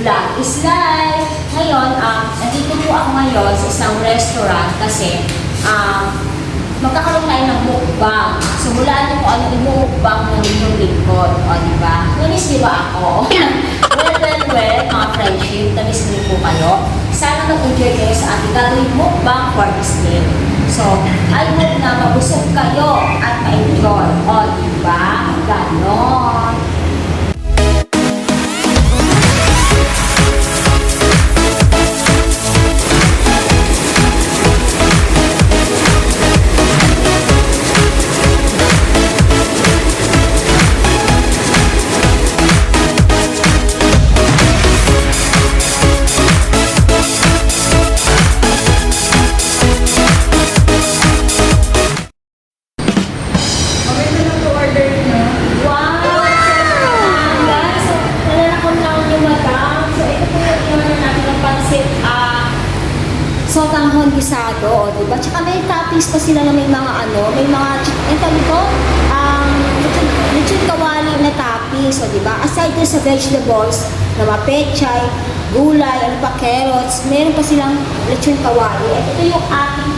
Vlog is live! Ngayon, nandito po ako ngayon sa isang restaurant kasi magkakaroon tayo ng mukbang. So, hulaan niyo po ano yung mukbang ng inyong lingkod. O, diba? Namiss niyo ba ako? well, mga friendship, namiss niyo po kayo. Sana mag-enjoy kayo sa ating gagawin mukbang for this day. So, I hope na mabusog kayo at ma-enjoy. O, diba? Ganon. Sotanghon gisado, diba? Tsaka may toppings pa sila na may mga may mga, lechon kawali na toppings, so diba? Aside din sa vegetables, na mapechay, gulay, carrots, meron pa silang lechon kawali. At ito yung aking,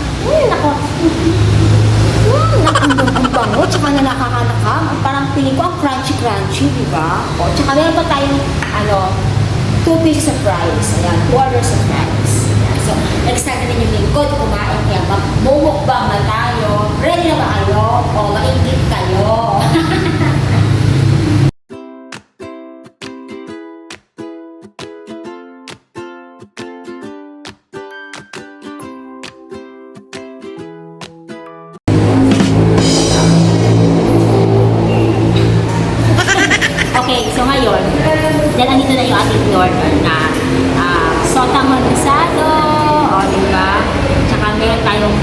ang bango, tsaka na nakakanakam, parang piling ko ang crunchy, diba? O, tsaka meron pa tayong, 2 pieces of rice, ayan, 2 orders of rice. So, nag-start na din yung lingkod, kumain kaya magmumukbang na tayo. Ready na ba kayo? O, maingit kayo. Okay, so ngayon, dahil andito na yung ating order na sotanghon gisado, o diba? Tsaka meron tayong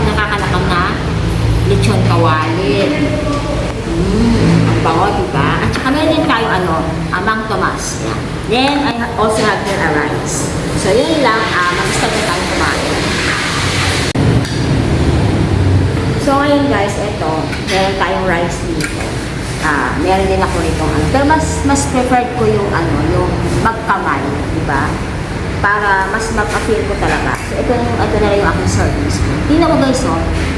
nakakalakam na lechon kawali. Ang bango, diba? At tsaka meron din tayo Mang Tomas. Yan. Then, I also have here a rice. So, yun lang, mag-start na tayo kumain. So, ngayon guys, ito, meron tayong rice dito. Meron din ako nitong pero mas preferred ko yung yung magkamay, di ba? Para mas mag-appeal ko talaga. So ito na rin yung aking service. Tingnan mo guys,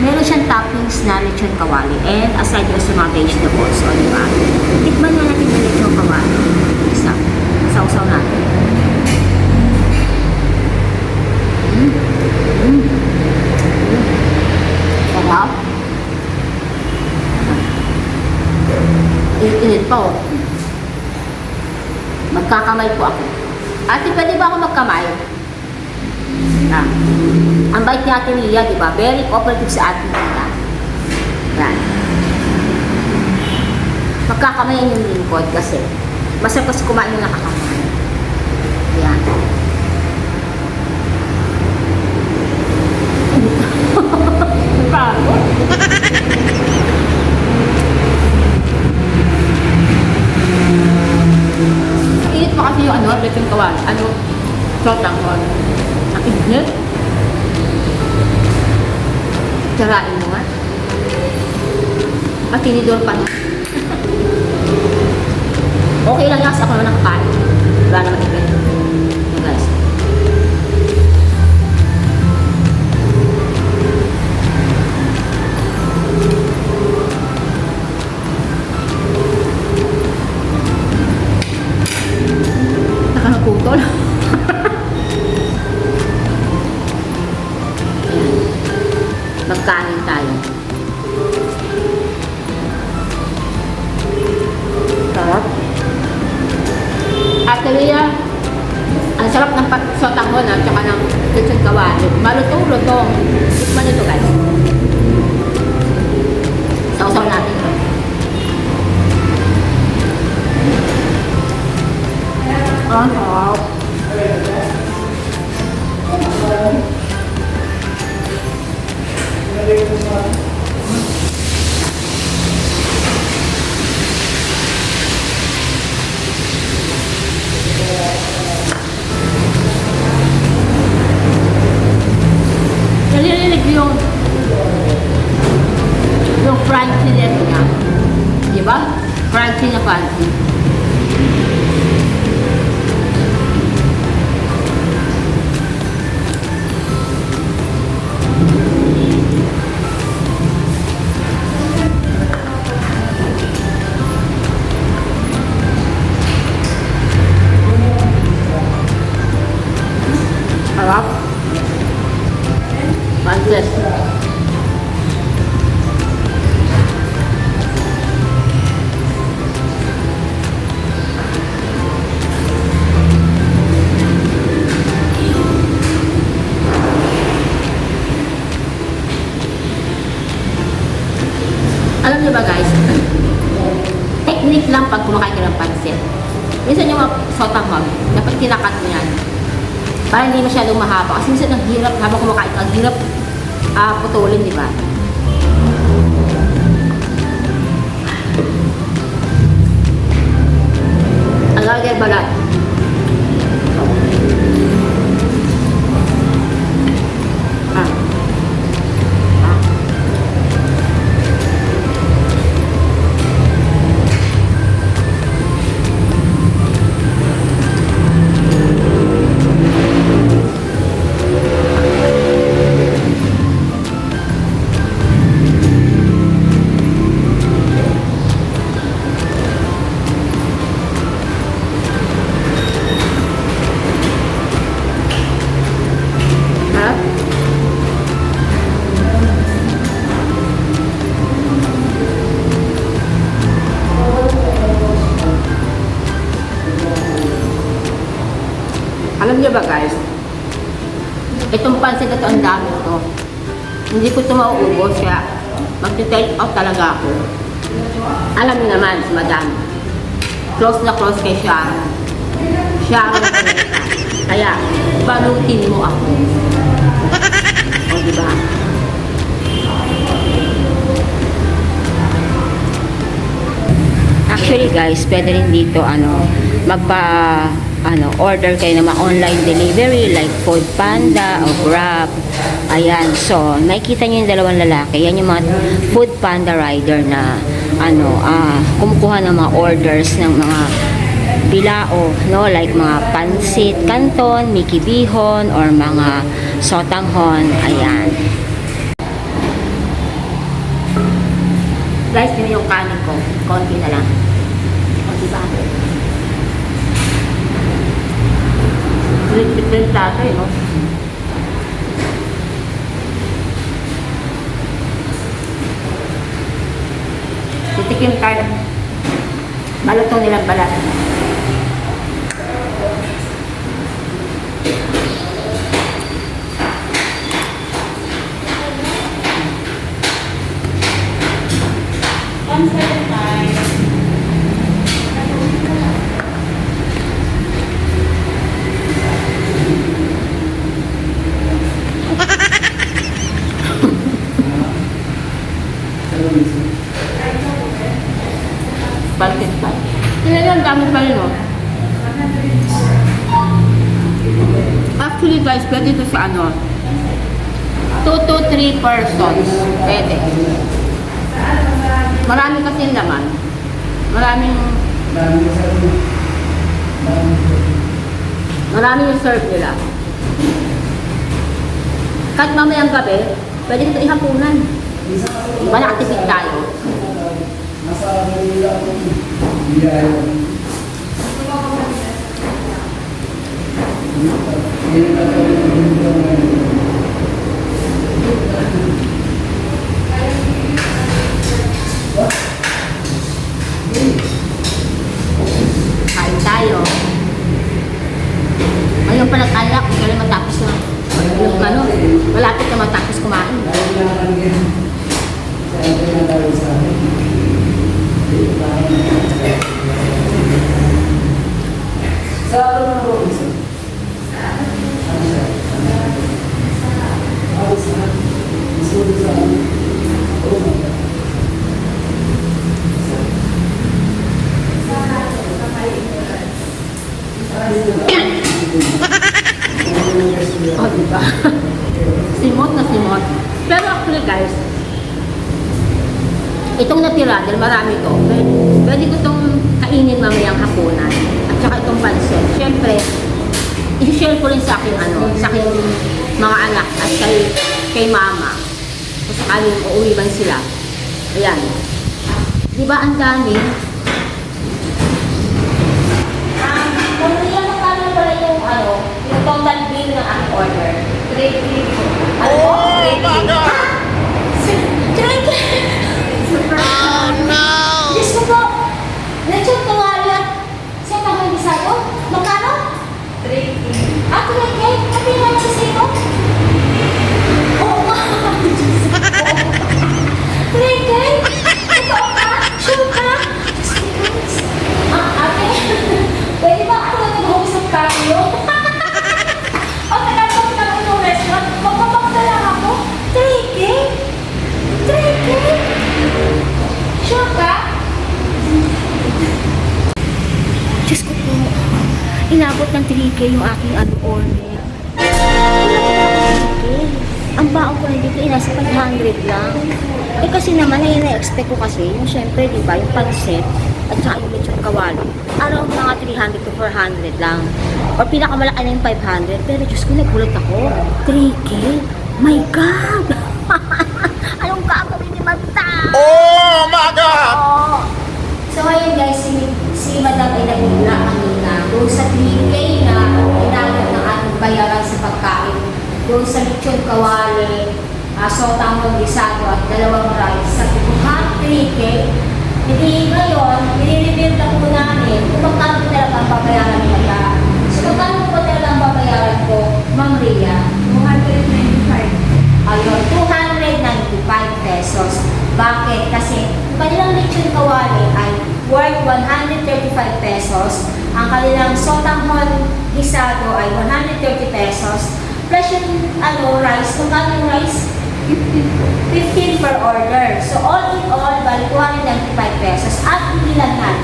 meron siyang toppings na lechon kawali and aside sa mga vegetables, di ba? Tikman na natin yung lechon kawali. Isa. Sausaw natin. Sarap. Init pa magkakamay po ako. Ate, pwede ba ako magkamay? Ang bait ni Ate Lia, di ba? Very cooperative sa Ate Lia. Yan. Magkakamayan yung lingkod kasi masarap kasi kumain yung nakakamay. Yan. Bago. Kasi yung lechon kawali, sotanghon. Ang init. Tsarain mo nga. Matinidor pa na. Okay lang kasi ako naman nakakain. Wala naman ibig. So guys. Putol. Magkanin tayo. Sarap. Ate Lia, ang sarap ng sotanghon at saka ng lechon kawali. Malutong-lutong. Tikman nito guys. Sausaw natin ito. Sarap. Nalilig yung crunchy niya. Diba? Crunchy na crunchy. pansit. Alam niyo ba guys, technique lang pag kumakain ka ng pansit. Minsan yung mga sotanghon, dapat kinakat mo yan. Para hindi masyadong mahaba. Kasi minsan ang hirap, habang kumakain ka, ang hirap putulin, di ba? Ang lagay balat. Alam niyo ba guys, itong pansit na ito, ang dami ito. Hindi ko ito mauubos, kaya mag-take out talaga ako. Alam niyo naman, si Madam, close na close kay Sharon. Sharon na kanita. Kaya, balutin mo ako. O, diba? Actually guys, pwede rin dito order kayo ng mga online delivery like Food Panda o Grab. Ayan, so nakikita nyo yung dalawang lalaki, yan yung mga Food Panda rider na kumukuha ng mga orders ng mga bilao, no, like mga pansit canton, Mickey Bihon, or mga sotanghon. Ayan guys, yun yung kanin ko, konti na lang. O diba? Little plato eh, no? Titikim tayo. Balutong nilang balat. Pansit pa. Yan, dami pa rin, no? Actually, guys, pwede ito sa 2 to 3 persons. Pwede. Marami kasi naman. Maraming yung serve nila. Kahit mamayang gabi, pwede ito ihapunan. Diba, nakatipid tayo. Kain tayo. Ngayon pa nag-alak, kung kailan matapos na. Malapit na matapos kumain. Oh, diba? Simot na simot. Pero actually guys, itong natira, dahil marami ito, pwede ko itong kainin mamayang hapunan. At saka itong pansit. Siyempre, i-share ko rin sa aking mga anak at kay mama. Kung sakaling uuwi man sila. Ayan. Diba ang dami? Kung iyan ang pala yung total bill ng aking order. 3 ano po? Trike! Oh no! Diyos ko po! Lechon kawali at sa mga bisado? Magkano? 3K. Ah, 3K? Pati lang sa sino? Oo nga! 3K? Totoo ka? Sure ka? Ate, pwede ba ako na nag-host tayo? O, tagal-pag na itong restaurant, magpapakta lang ako. 3K? 3K? Sure ka? Diyos ko po, inabot ng 3K yung aking order. Ang baon ko na dito, nasa 500 lang. Eh kasi naman, ay na-expect ko kasi, yung syempre, di ba, yung pancit, at saka yung lechon kawali. Around mga 300 to 400 lang. Or pinakamalaki na yung 500. Pero Diyos ko, nagulat ako. 3K? My God! Anong gagawin ni Mata? Oh my God! Oo. So ngayon guys, si Madam ay nagmula kanina doon sa 3K na inagad ng ating bayaran sa pagkain. Doon sa lechon kawali, sotang mondisado at dalawang rice. Sabi ko, ha? 3K? Hindi ngayon, nire-reveal na po namin kung magkano talaga ang babayaran ni Madam. So magkano po talaga ang babayaran ko, Ma'am Rhea? 295. Ayun, 295 pesos. Bakit? Kasi yung kanilang lechon kawali ay worth 135 pesos. Ang kanilang sotanghon gisado ay 130 pesos. Plus yung rice, magkano yung rice? 15 per order. So all in all, bali 295 pesos. At hindi lang yan.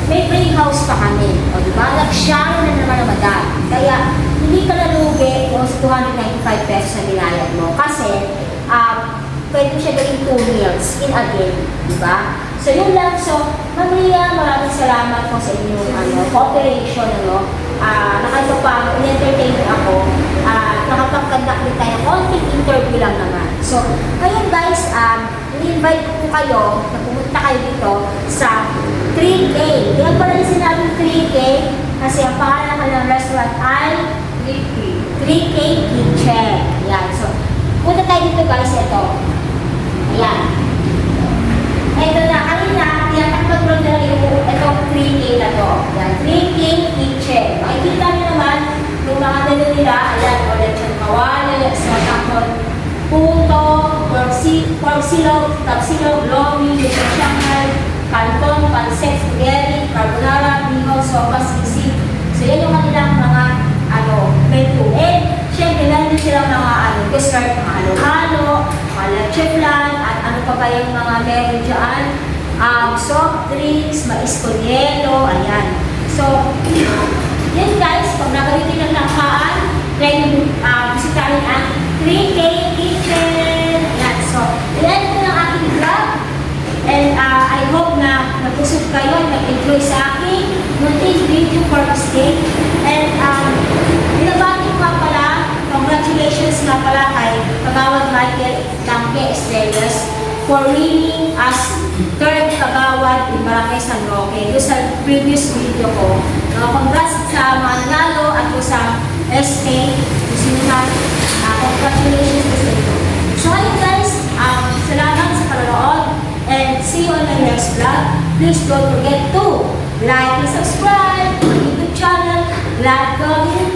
May free house pa kami. O diba? Nag-share na naman ang Madam. Kaya hindi ka nalugi kung sa 295 pesos na binayad mo. Kasi pwede siya gawing 2 meals in a day. Diba? So yun lang. So, Ma'am Rhea, maraming salamat po sa inyong cooperation. Nakapapag, in-entertain ako. Nakapag-conduct din tayo konting interview lang naman. So, ngayon guys, i-invite ko po kayo na pumunta kayo dito sa 3K. Yan pala yung sinabing 3K kasi ang pangalan ng restaurant ay 3K Kitchen. Yan. So, punta tayo dito guys. Ito. Ayan. Ito na. Kanina, tinatakpag lang na itong 3K na to. Yan. 3K Kitchen. Makikita nyo naman yung mga menu nila. Ayan. O lechon kawali, sotanghon, puto, pork silog, tapsilog, lomi, lechon shanghai, canton, pancit, spaghetti, carbonara, bihon, sopa, sisig. So, yan yung kanilang mga menu. And, syempre, meron din silang mga dessert, mga halo-halo, mga leche flan, at ano pa ba yung mga meron dyan. Soft drinks, mais con hielo, ayan. So, yan guys, pag nakalitin ng lakaan, then bisitahin ang 3K Kitchen. Ayan, so, ilan ko ng aking vlog. And I hope na nagpusog kayo, nag-enjoy sa aking munting video for this day. And binabati ko nga pala, congratulations nga pala kay Kagawad Michael Tangke Estrellas for winning as third Kagawad in Barangay San Roque. Doon sa previous video ko. Congrats sa mga nanalo at doon sa SK. Kusinuhan. Congratulations sa inyo. So ayun guys, salamat sa panonood. And see you on my next vlog. Please don't forget to like and subscribe to my YouTube channel, Glad Gawin